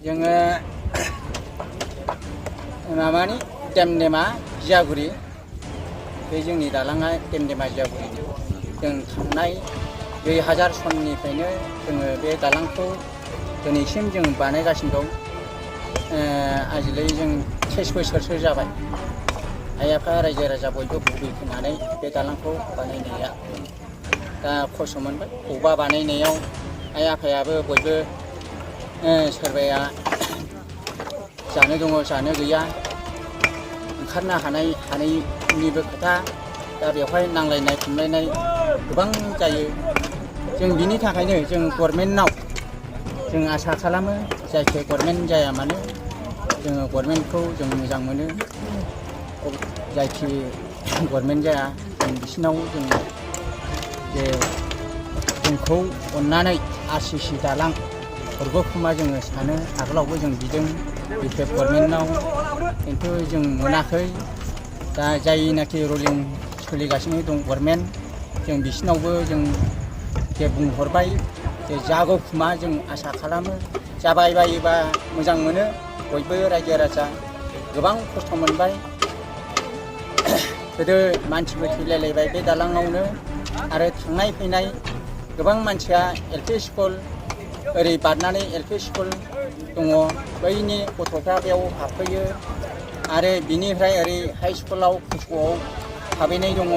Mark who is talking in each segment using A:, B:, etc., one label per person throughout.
A: जोङो माबानि देमदेमा जियागुरि बे जोंनि दालाङा देमदेमा जियागुरि जों थांनाय 2000 सननिफ्रायनो जोङो बे दालांखौ दिनैसिम जों बानायगासिनो दं। आजिखालि जों 23 बोसोरसो जाबाय। आइ आफा रायजो राजा बयबो बुगिफैनानै बे दालांखौ बानायनाया दा खस्थ' मोनबाय। बबेबा बानायनायाव आइ आफायाबो बयबो सोरबाया जानो दङ जानो गैया ओंखारनो हानायनिबो खोथा दा बेवहाय नांलायनाय खमलायनाय गोबां जायो। जों बिनि थाखायनो जों गभर्नमेन्टनाव जों आसा खालामो जायखि गभर्नमेन्ट जाया मानो जोङो गभर्नमेन्टखौ जों मोजां मोनो। जायखि गभर्नमेन्ट जाया जों बिसिनाव जों जे जोंखौ अननानै RCC दालां हरगौखोमा जोङो सानो। आगोलावबो जों बिदों बिटिआर गभर्नमेन्टनाव खिन्थु जों मोनाखै। दा जायनाखि रुलिं सोलिगासिनो दं गभर्नमेन्ट जों बिसिनावबो जों जे बुंहरबाय जे जागौखोमा जों आसा खालामो। जाबाय बायोबा मोजां मोनो। बयबो रायजो राजा गोबां खस्थ' मोनबाय। गोदो मानसिबो थैलायलायबाय बे दालाङावनो आरो थांनाय फैनाय गोबां मानसिया LP स्कुल ओरै बारनानै LP स्कुल दङ बैनि गथ'फ्रा बेयाव हाबफैयो आरो बिनिफ्राय ओरै हाइ स्कुलाव कुसुआव हाबहैनाय दङ।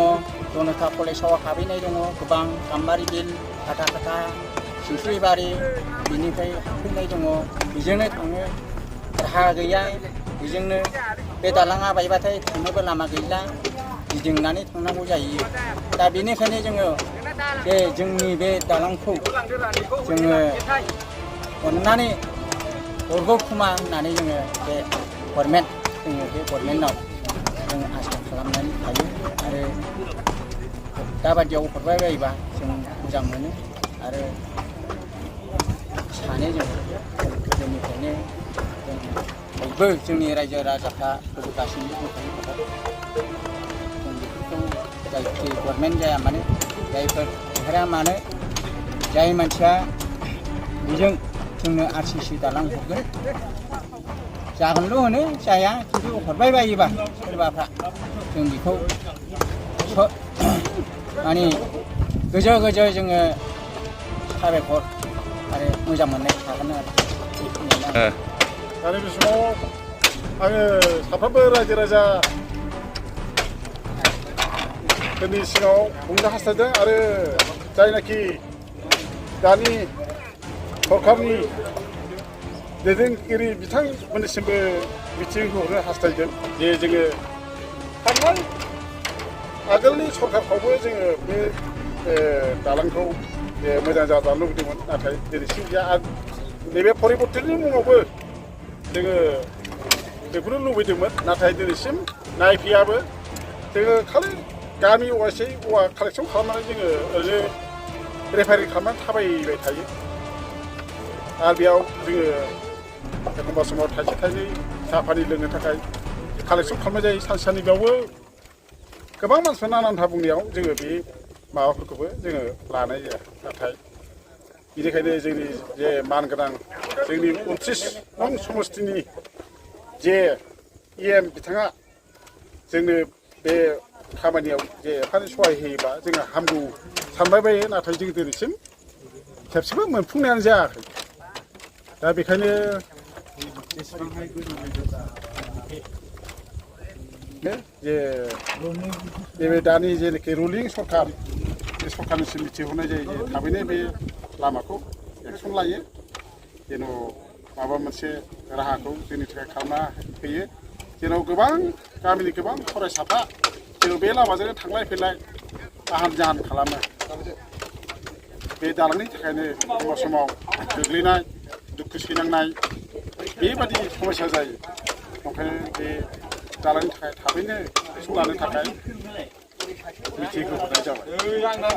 A: जनता कलेजाव हाबहैनाय दङ गोबां। गाम्बारि बिल खाथा सिंस्रिबारि बिनिफ्राय हाबफैनाय दङ। बेजोंनो थाङो राहा गैया। बेजोंनो बे दालाङा बायबाथाय थांनोबो लामा गैला गिदिंनानै थांनांगौ जायो। दा बेनिखायनो जोङो बे जोंनि बे दालांखौ जोङो अननानै हरगौखोमा होननानै जोङो बे गभर्नमेन्टनाव जों आसा खालामनानै थायो आरो दाबादियाव हरबाय बायोबा जों मोजां मोनो आरो सानो जों गोदोनिफ्रायनो जों बयबो जोंनि रायजो राजाफ्रा होबोगासिनो दंखायो। जों बेफोरखौ जायखि गभर्नमेन्ट जाया मानो जायफोर देरहाया मानो जाय मानसिया बेजों जोंनो RCC दालां हरगोन जागोनल' होनो जाया खिन्थु हरबाय बायोबा सोरबाफ्रा जों बेखौ माने गोजौ जोङो साबायखर आरो मोजां मोननाय थागोन आरो।
B: दानि बे समाव आङो साफ्रोमबो रायजो राजाफोरनि सिगाङाव बुंनो हास्थायदों आरो जायनाखि दानि सरकारनि दैदेनगिरि बिथांमोननिसिमबो मिथिहोहरनो हास्थायदों जे जोङो थांनाय आगोलनि सरकारफ्रावबो जोङो बे दालांखौ मोजां जाजानो लुबैदोंमोन नाथाय दिनैसिम गैया। आरो नैबे परिबर्तननि मुङावबो जोङो बेखौनो लुबैदोंमोन नाथाय दिनैसिम नायफैयाबो। जोङो खालि गामि औवा कालेक्सन खालामनानै जोङो ओरैनो रेफारिं खालामनानै थाबायबाय थायो आरो बेयाव जोङो एखमबा समाव थाइसे थाइनै साहा पानि लोंनो थाखाय कालेक्सन खालामनाय जायो। सानसेनि बेयावबो गोबां मानसिफोर नानान्था बुंनायाव जोङो बे माबाफोरखौबो जोङो लानाय जाया। नाथाय बेनिखायनो जोंनि जे मानगोनां जोंनि 29 नं समस्तिनि जे EM बिथाङा जोंनो बे खामानियाव जे एफानि सहाय होयोबा जोङो हामगौ सानबाय बायो। नाथाय जों दिनैसिम खेबसेबो मोनफुंनायानो जायाखै। दा बेखायनो जे नैबे दानि जेनाखि रुलिं सरकार बे सरकारनिसिम मिथिहरनाय जायो जे थाबैनो बे लामाखौ एक्सन लायो जेन' माबा मोनसे राहाखौ जोंनि थाखाय खालामना होयो। जेराव गोबां गामिनि गोबां फरायसाफ्रा जेराव बे लामाजोंनो थांलाय फैलाय आहान जाहान खालामो। बे दालांनि थाखायनो एखमबा समाव गोग्लैनाय दुखु सैनांनाय बेबादि समस्या जायो। ओंखायनो बे दालांनि थाखाय थाबैनो एक्सन लानो थाखाय मिथिहोहरनाय जाबाय।